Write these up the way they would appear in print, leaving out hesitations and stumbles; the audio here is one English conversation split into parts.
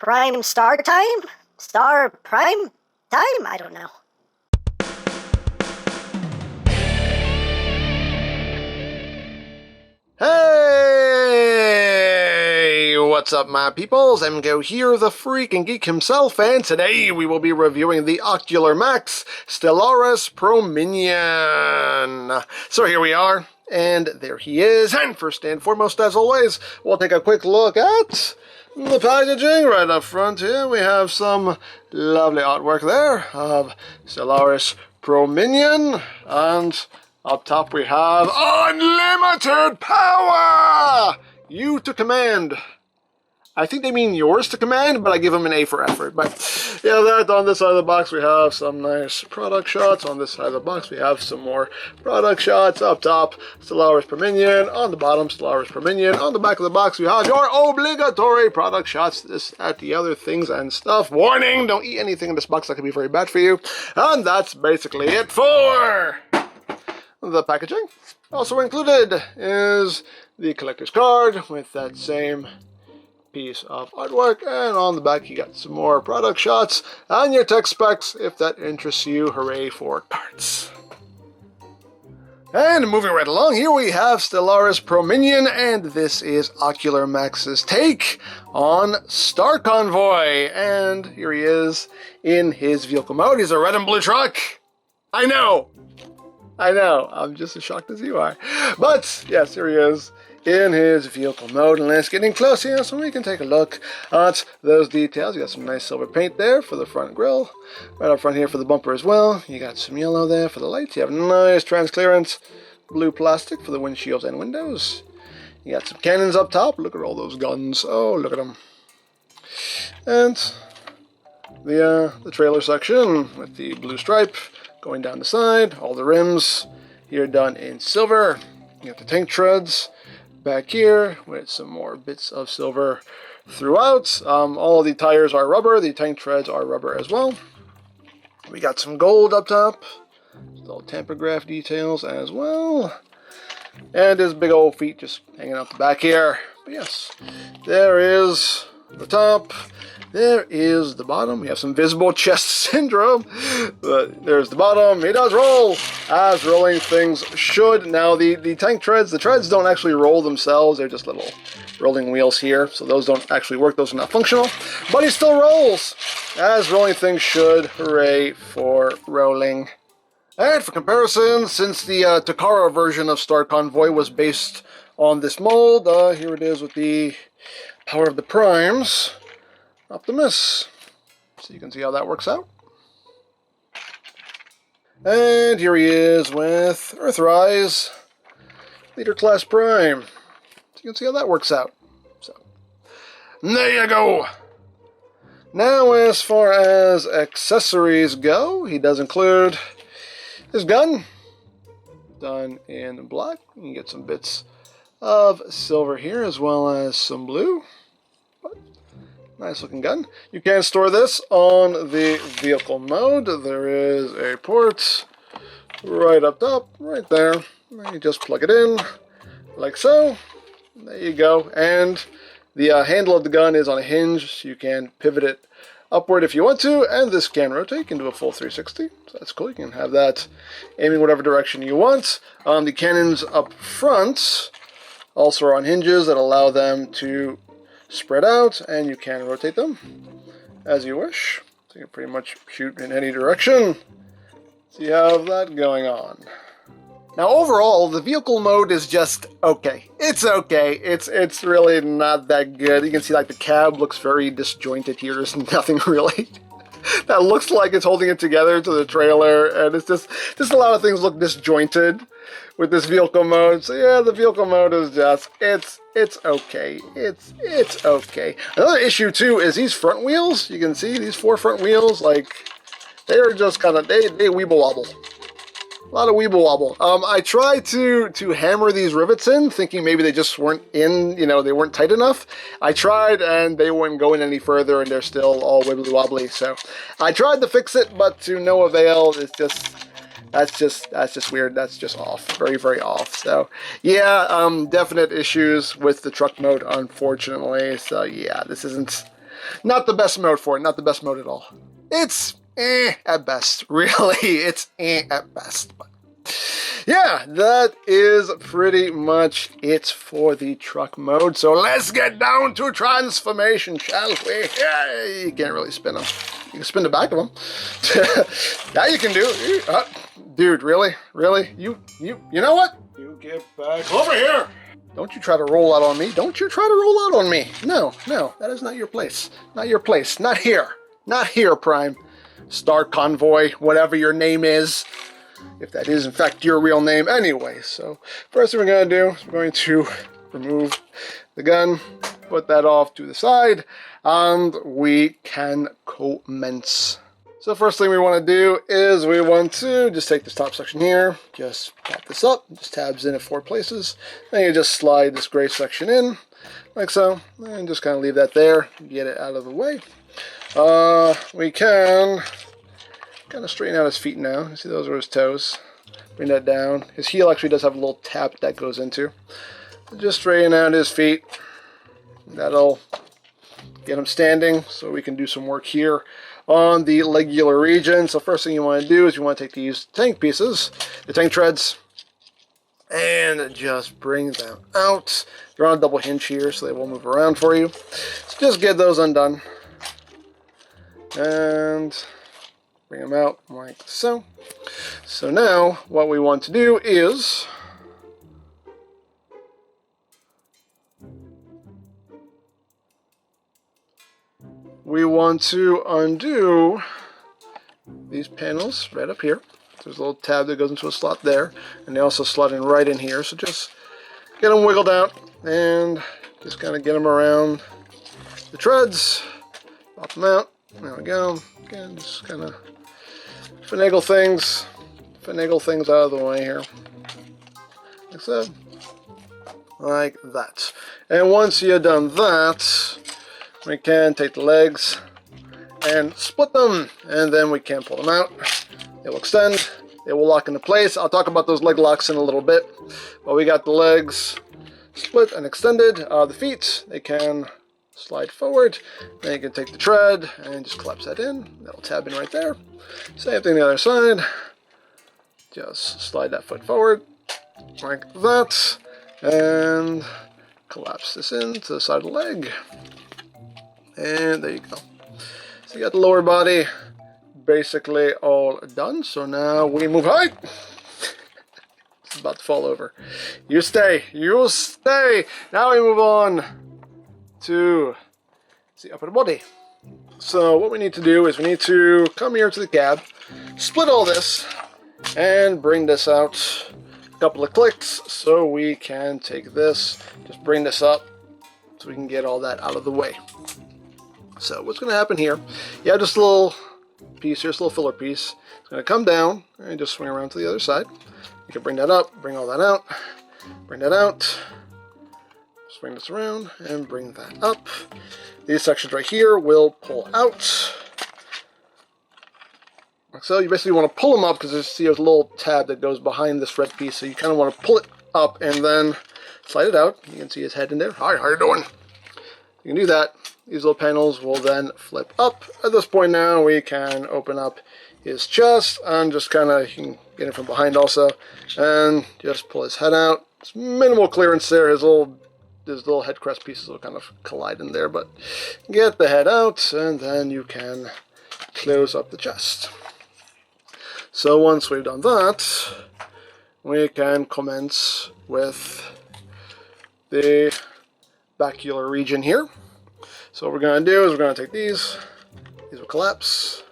Prime Star Time? Star Prime Time? I don't know. Hey! What's up, my peoples? EmGo here, the freaking geek himself, and today we will be reviewing the Ocular Max Stellaris Prominion. So here we are, and there he is, and first and foremost, as always, we'll take a quick look at the packaging. Right up front here, we have some lovely artwork there of Stellaris Prominion, and up top we have unlimited power! You to command. I think they mean yours to command, but I give them an A for effort. But yeah, that on this side of the box we have some nice product shots. On this side of the box we have some more product shots. Up top, Stellaris Prominion. On the bottom, Stellaris Prominion. On the back of the box we have your obligatory product shots. This, that, the other things and stuff. Warning, don't eat anything in this box that could be very bad for you. And that's basically it for the packaging. Also included is the collector's card with that same piece of artwork, and on the back you got some more product shots and your tech specs if that interests you. Hooray for cards. And moving right along, here we have Stellaris Prominion, and this is Ocular Max's take on Star Convoy. And here he is in his vehicle mode. He's a red and blue truck. I know, I'm just as shocked as you are. But yes, here he is in his vehicle mode, and let's get in close here so we can take a look at those details. You got some nice silver paint there for the front grille, right up front here for the bumper as well. You got some yellow there for the lights. You have nice transparent blue plastic for the windshields and windows. You got some cannons up top. Look at all those guns. Oh, look at them. And the trailer section with the blue stripe going down the side. All the rims here done in silver. You got the tank treads back here with some more bits of silver throughout. All the tires are rubber. The tank treads are rubber as well. We got some gold up top. Little tampograph details as well. And his big old feet just hanging out the back here. But yes, there is the top. There is the bottom. We have some visible chest syndrome, but there's the bottom. He does roll, as rolling things should. Now, the tank treads, the treads don't actually roll themselves. They're just little rolling wheels here, so those don't actually work. Those are not functional, but he still rolls, as rolling things should. Hooray for rolling. And for comparison, since the Takara version of Star Convoy was based on this mold, here it is with the power of the primes. Optimus. So you can see how that works out. And here he is with Earthrise, Leader Class Prime. So you can see how that works out. So there you go. Now, as far as accessories go, he does include his gun, done in black. You can get some bits of silver here, as well as some blue. Nice looking gun. You can store this on the vehicle mode. There is a port right up top, right there. You just plug it in, like so. There you go. And the handle of the gun is on a hinge, so you can pivot it upward if you want to, and this can rotate. You can do a full 360, so that's cool. You can have that aiming whatever direction you want. The cannons up front also are on hinges that allow them to spread out, and you can rotate them as you wish. So you can pretty much shoot in any direction. So you have that going on. Now overall, the vehicle mode is just okay. It's okay. It's really not that good. You can see like the cab looks very disjointed here. There's nothing really that looks like it's holding it together to the trailer, and it's just a lot of things look disjointed with this vehicle mode. So yeah, the vehicle mode is just, it's okay. It's okay. Another issue too is these front wheels. You can see these 4 front wheels, like, they are just kind of, they weeble wobble. A lot of weeble wobble. I tried to hammer these rivets in, thinking maybe they just weren't in, you know, they weren't tight enough. I tried, and they wouldn't go in any further, and they're still all wibbly wobbly. So I tried to fix it, but to no avail. It's just, that's just weird. That's just off. Very, very off. So yeah, definite issues with the truck mode, unfortunately. So yeah, this isn't Not the best mode for it, not the best mode at all. It's at best, really. It's at best. But yeah, that is pretty much it for the truck mode. So let's get down to transformation, shall we? Yeah, you can't really spin them. You can spin the back of them. That you can do. Dude, really? Really? You know what? You get back over here. Don't you try to roll out on me. Don't you try to roll out on me. No, that is not your place. Not your place. Not here. Not here, Prime. Star Convoy, whatever your name is. If that is, in fact, your real name anyway. So, first thing we're going to do is we're going to remove the gun, put that off to the side, and we can commence. So first thing we want to do is we want to just take this top section here, just pop this up, just tabs in at 4 places, and you just slide this gray section in, like so, and just kind of leave that there, get it out of the way. We can kind of straighten out his feet now. You see those are his toes. Bring that down. His heel actually does have a little tap that goes into. So just straighten out his feet. That'll get him standing so we can do some work here on the legular region. So first thing you want to do is you want to take these tank pieces, the tank treads, and just bring them out. They're on a double hinge here, so they will move around for you. So just get those undone. And bring them out like so. So now what we want to do is we want to undo these panels right up here. There's a little tab that goes into a slot there, and they also slot in right in here. So just get them wiggled out and just kind of get them around the treads, pop them out. There we go. Again, just kind of finagle things out of the way here, like so, like that. And once you've done that, we can take the legs and split them, and then we can pull them out. They will extend, they will lock into place. I'll talk about those leg locks in a little bit, but we got the legs split and extended. The feet, they can slide forward. Then you can take the tread and just collapse that in. That'll tab in right there. Same thing the other side. Just slide that foot forward like that, and collapse this into the side of the leg. And there you go. So you got the lower body basically all done. So now we move height. It's about to fall over. You stay. You stay. Now we move on to the upper body. So what we need to do is we need to come here to the cab, split all this, and bring this out a couple of clicks so we can take this, just bring this up so we can get all that out of the way. So what's going to happen here, you have this little piece here, this little filler piece. It's going to come down and just swing around to the other side. You can bring that up, bring all that out, bring that out, swing this around and bring that up. These sections right here will pull out. So you basically want to pull them up because there's a little tab that goes behind this red piece. So you kind of want to pull it up and then slide it out. You can see his head in there. Hi, how you doing? You can do that. These little panels will then flip up. At this point now, we can open up his chest and just kind of, you can get it from behind also, and just pull his head out. It's minimal clearance there. His little head crest pieces will kind of collide in there, but get the head out, and then you can close up the chest. So once we've done that, we can commence with the bacular region here. So what we're going to do is we're going to take these will collapse.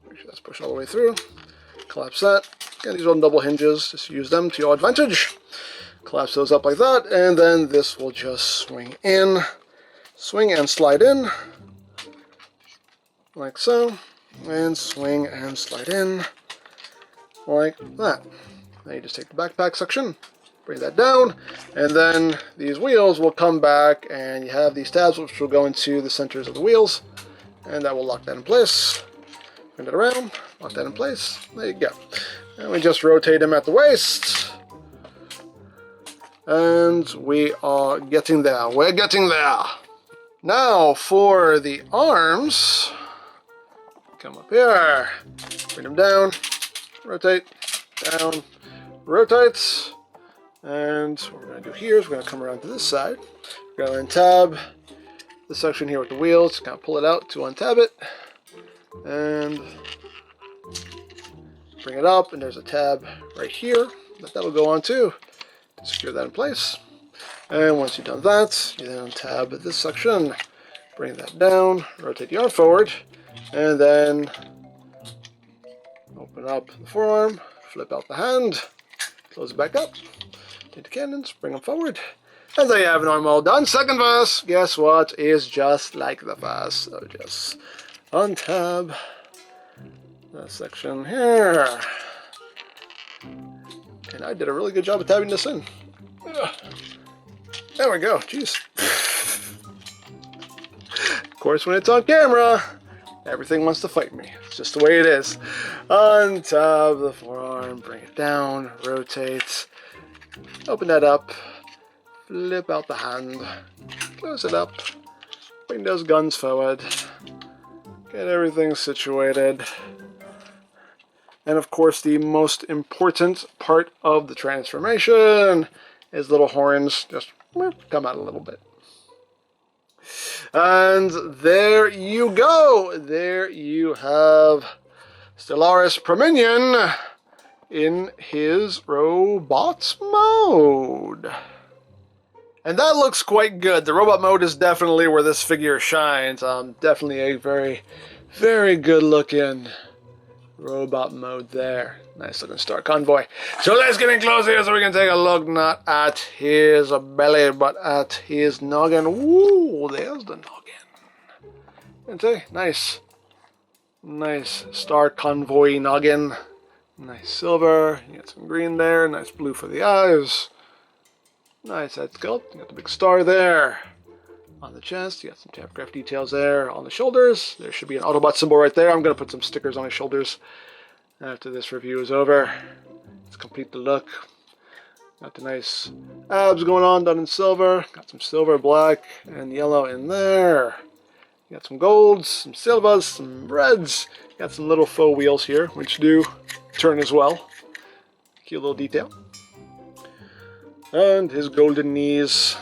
Make sure that's pushed all the way through. Collapse that. And these are double hinges, just use them to your advantage. Collapse those up like that, and then this will just swing in, swing and slide in, like so, and swing and slide in, like that. Now you just take the backpack section, bring that down, and then these wheels will come back, and you have these tabs which will go into the centers of the wheels, and that will lock that in place. Bring it around, lock that in place, there you go. And we just rotate them at the waist. And we are getting there. We're getting there. Now for the arms, come up here, bring them down, rotate, down, rotate, and what we're going to do here is we're going to come around to this side. We're going to untab this section here with the wheels, kind of pull it out to untab it, and bring it up, and there's a tab right here that'll go on too to secure that in place. And once you've done that, you then tab this section, bring that down, rotate the arm forward, and then open up the forearm, flip out the hand, close it back up, take the cannons, bring them forward, and there you have an arm all done. Second verse, guess what, is just like the first. So just untab that section here. And I did a really good job of tabbing this in. There we go, jeez. Of course, when it's on camera, everything wants to fight me. It's just the way it is. Untab the forearm, bring it down, rotate, open that up, flip out the hand, close it up, bring those guns forward, get everything situated. And of course, the most important part of the transformation is little horns just come out a little bit. And there you go. There you have Stellaris Prominion in his robot mode. And that looks quite good. The robot mode is definitely where this figure shines. Definitely a very, very good looking robot mode there. Nice looking star convoy. So let's get in close here so we can take a look not at his belly but at his noggin. Ooh, there's the noggin. And see, nice. Nice star convoy noggin. Nice silver. You got some green there. Nice blue for the eyes. Nice head sculpt. You got the big star there. On the chest, you got some tapgraph details there. On the shoulders, there should be an Autobot symbol right there. I'm going to put some stickers on his shoulders after this review is over. Let's complete the look. Got the nice abs going on, done in silver. Got some silver, black, and yellow in there. You got some golds, some silvers, some reds. You got some little faux wheels here, which do turn as well. Cute little detail. And his golden knees.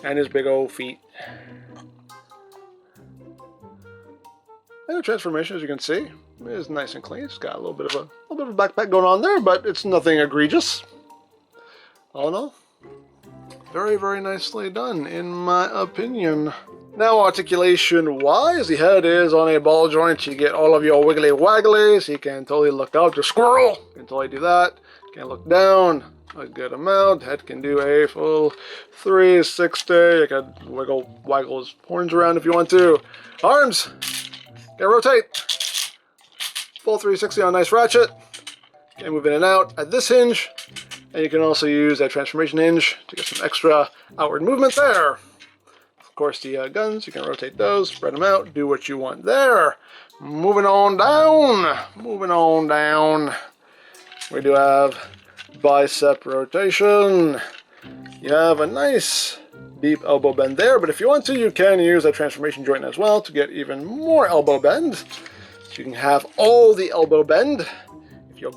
And his big old feet. And the transformation, as you can see, is nice and clean. It's got a little bit of a backpack going on there, but it's nothing egregious. All in all, very, very nicely done, in my opinion. Now, articulation-wise, the head is on a ball joint. You get all of your wiggly wagglies. You can totally look up to squirrel. You can totally do that. You can look down a good amount. Head can do a full 360. You can waggle his horns around if you want to. Arms, can rotate. Full 360 on a nice ratchet. Can move in and out at this hinge. And you can also use that transformation hinge to get some extra outward movement there. Of course, the guns, you can rotate those, spread them out, do what you want there. Moving on down. Moving on down. We do have bicep rotation. You have a nice deep elbow bend there, but if you want to, you can use a transformation joint as well to get even more elbow bend. So you can have all the elbow bend if you're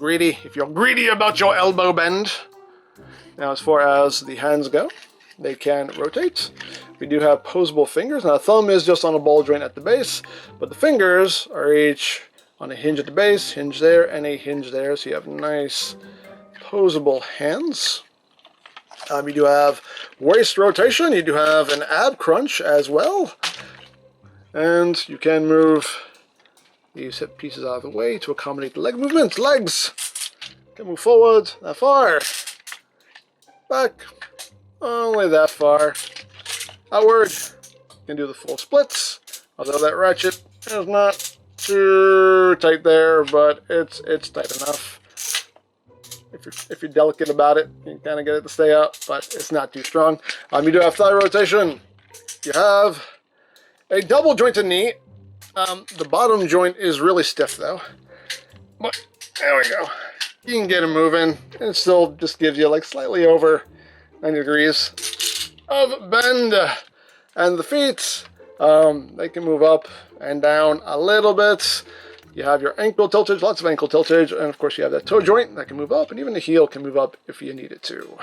greedy about your elbow bend. Now, as far as the hands go, they can rotate. We do have posable fingers. Now, the thumb is just on a ball joint at the base, but the fingers are each on a hinge at the base, hinge there, and a hinge there, so you have nice posable hands. You do have waist rotation. You do have an ab crunch as well. And you can move these hip pieces out of the way to accommodate the leg movement. Legs can move forward that far. Back only that far. Outward, you can do the full splits. Although that ratchet is not too tight there, but it's tight enough. If you're delicate about it, you can kind of get it to stay up, but it's not too strong. You do have thigh rotation. You have a double jointed knee. The bottom joint is really stiff though. But there we go. You can get it moving, and it still just gives you like slightly over 90 degrees of bend. And the feet, They can move up and down a little bit. You have your ankle tiltage, lots of ankle tiltage, and of course you have that toe joint that can move up, and even the heel can move up if you need it to.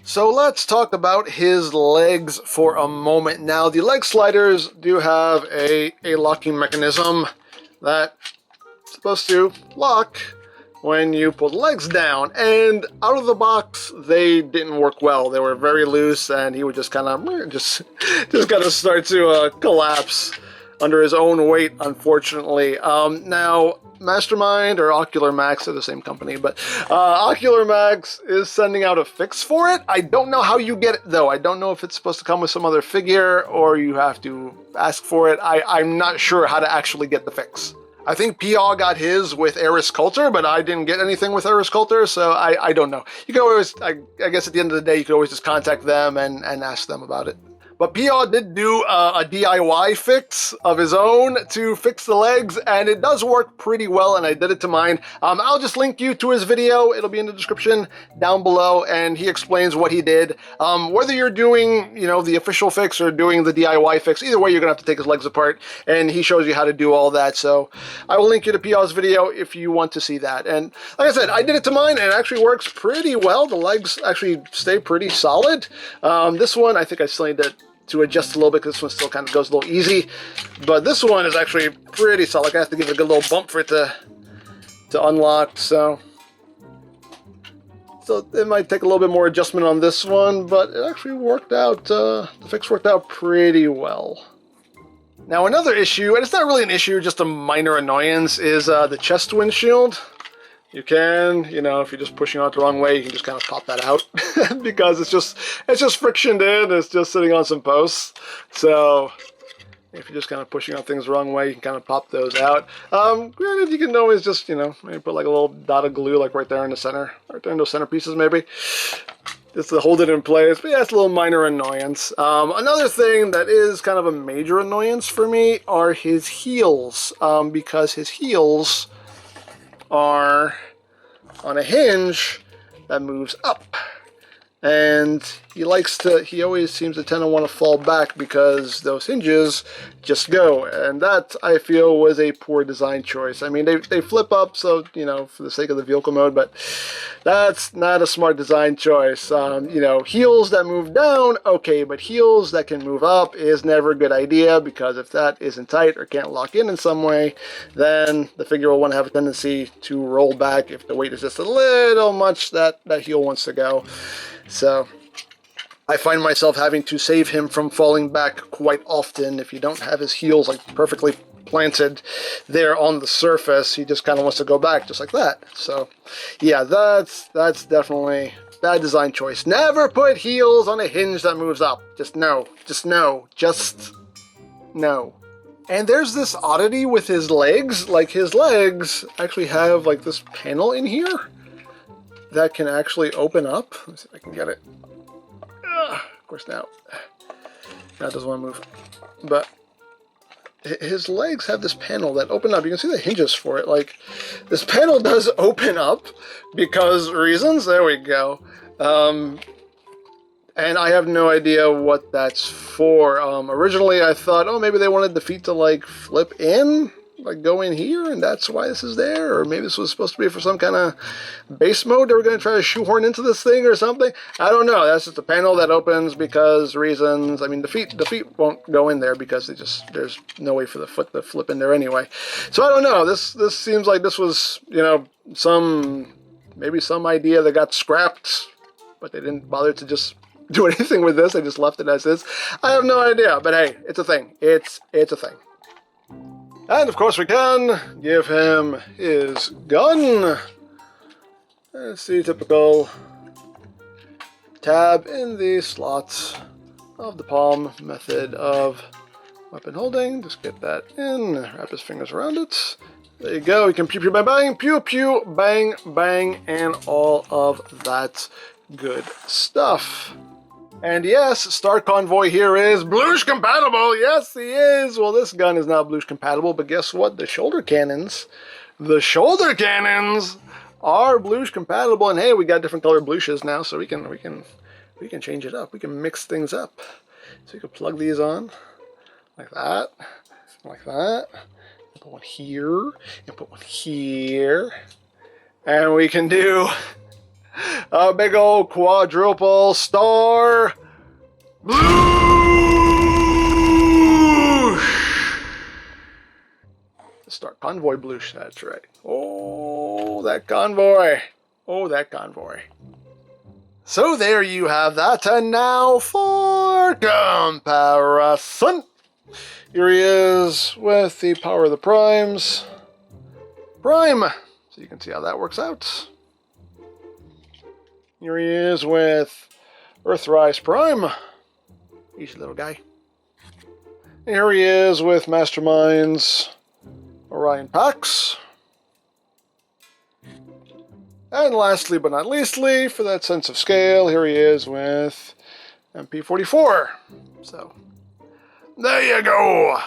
So let's talk about his legs for a moment. Now, the leg sliders do have a locking mechanism that's supposed to lock when you pull the legs down, and out of the box they didn't work well. They were very loose, and he would just kind of just kind of start to collapse under his own weight, unfortunately. Now, Mastermind or Ocular Max, they're the same company, but Ocular Max is sending out a fix for it. I don't know how you get it, though. I don't know if it's supposed to come with some other figure or you have to ask for it. I'm not sure how to actually get the fix. I think P.A. got his with Eris Coulter, but I didn't get anything with Eris Coulter, so I don't know. You can always, I guess at the end of the day, you can always just contact them and ask them about it. But P.A. did do a DIY fix of his own to fix the legs, and it does work pretty well, and I did it to mine. I'll just link you to his video. It'll be in the description down below, and he explains what he did. Whether you're doing, the official fix or doing the DIY fix, either way, you're going to have to take his legs apart, and he shows you how to do all that. So I will link you to P.A.'s video if you want to see that. And like I said, I did it to mine, and it actually works pretty well. The legs actually stay pretty solid. This one, I think I still need to adjust a little bit because this one still kind of goes a little easy, but this one is actually pretty solid. I have to give it a good little bump for it to unlock, so it might take a little bit more adjustment on this one, but it actually worked out. The fix worked out pretty well. Now, another issue, and it's not really an issue, just a minor annoyance, is the chest windshield. You can, if you're just pushing on it the wrong way, you can just kind of pop that out because it's just frictioned in. It's just sitting on some posts. So if you're just kind of pushing on things the wrong way, you can kind of pop those out. Granted, you can always just, maybe put like a little dot of glue like right there in the center, right there in those center pieces maybe, just to hold it in place. But yeah, it's a little minor annoyance. Another thing that is kind of a major annoyance for me are his heels, because his heels are on a hinge that moves up, and he always seems to tend to want to fall back because those hinges just go, and that I feel was a poor design choice. I mean, they flip up, so for the sake of the vehicle mode, but that's not a smart design choice. Heels that move down, okay, but heels that can move up is never a good idea, because if that isn't tight or can't lock in some way, then the figure will want to have a tendency to roll back if the weight is just a little much that heel wants to go. So I find myself having to save him from falling back quite often. If you don't have his heels like perfectly planted there on the surface, he just kind of wants to go back just like that. So yeah, that's definitely bad design choice. Never put heels on a hinge that moves up. Just no. And there's this oddity with his legs. Like, his legs actually have like this panel in here that can actually open up. Let me see if I can get it. Of course, now it doesn't want to move. But his legs have this panel that open up. You can see the hinges for it. Like, this panel does open up because reasons. There we go. And I have no idea what that's for. Originally, I thought, oh, maybe they wanted the feet to like flip in, like go in here, and that's why this is there. Or maybe this was supposed to be for some kind of base mode they were going to try to shoehorn into this thing or something. I don't know. That's just a panel that opens because reasons. I mean, the feet won't go in there because there's no way for the foot to flip in there anyway. So I don't know. This seems like this was, maybe some idea that got scrapped, but they didn't bother to just do anything with this. They just left it as is. I have no idea, but hey, it's a thing. It's a thing. And of course we can give him his gun. It's the typical tab in the slots of the palm method of weapon holding. Just get that in, wrap his fingers around it. There you go. You can pew pew bang bang, pew pew bang bang, and all of that good stuff. And yes, Star Convoy here is Bluish compatible. Yes, he is. Well, this gun is not Bluish compatible, but guess what? The shoulder cannons are Bluish compatible. And hey, we got different color Bluishes now, so we can change it up. We can mix things up. So you can plug these on like that, like that. Put one here, and put one here. And we can do a big old quadruple star blue. Star Convoy bloosh, that's right. Oh, that Convoy. Oh, that Convoy. So there you have that, and now for comparison. Here he is with the power of the primes. Prime. So you can see how that works out. Here he is with Earthrise Prime. Easy little guy. And here he is with Mastermind's Orion Pax. And lastly but not leastly, for that sense of scale, here he is with MP44. So, there you go.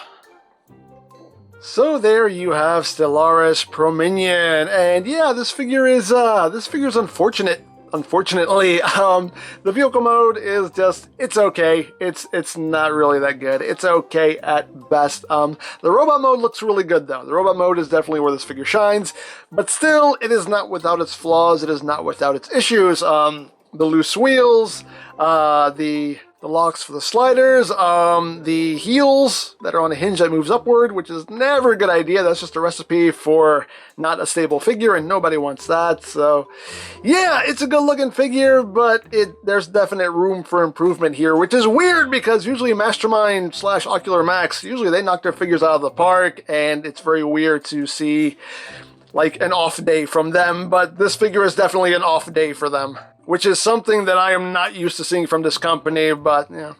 So there you have Stellaris Prominion, and yeah, this figure is unfortunate. Unfortunately, the vehicle mode is just, it's okay. It's not really that good. It's okay at best. The robot mode looks really good though. The robot mode is definitely where this figure shines, but still, it is not without its flaws. It is not without its issues. The loose wheels, the locks for the sliders, the heels that are on a hinge that moves upward, which is never a good idea. That's just a recipe for not a stable figure, and nobody wants that. So, yeah, it's a good-looking figure, but there's definite room for improvement here, which is weird because usually Mastermind / Ocular Max, usually they knock their figures out of the park, and it's very weird to see like an off day from them, but this figure is definitely an off day for them, which is something that I am not used to seeing from this company, but, yeah.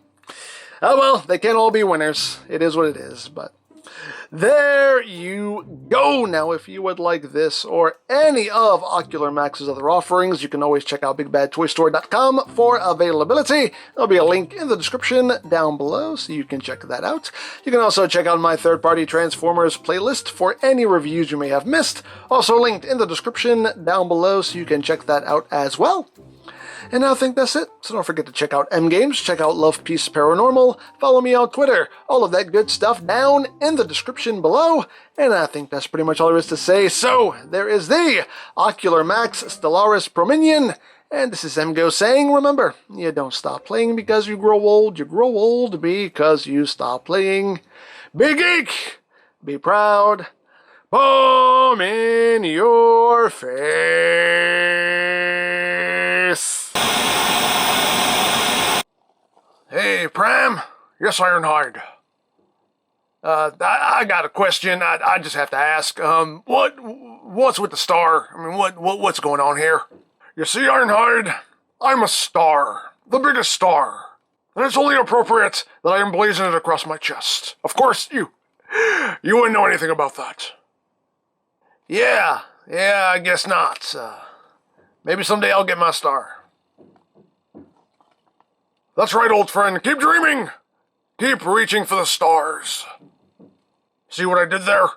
Oh well, they can't all be winners. It is what it is, but there you go. Now, if you would like this or any of Ocular Max's other offerings, you can always check out BigBadToyStore.com for availability. There'll be a link in the description down below, so you can check that out. You can also check out my third-party Transformers playlist for any reviews you may have missed. Also linked in the description down below, so you can check that out as well. And I think that's it. So don't forget to check out EmGo's, check out Love Peace Paranormal, follow me on Twitter, all of that good stuff down in the description below. And I think that's pretty much all there is to say. So there is the Ocular Max Stellaris Prominion. And this is EmGo saying, remember, you don't stop playing because you grow old because you stop playing. Be geek, be proud, palm in your face. Hey, Pram. Yes, Ironhide. I got a question. I just have to ask. What's with the star? I mean, what's going on here? You see, Ironhide, I'm a star, the biggest star, and it's only appropriate that I emblazon it across my chest. Of course, you wouldn't know anything about that. Yeah, I guess not. Maybe someday I'll get my star. That's right, old friend. Keep dreaming. Keep reaching for the stars. See what I did there?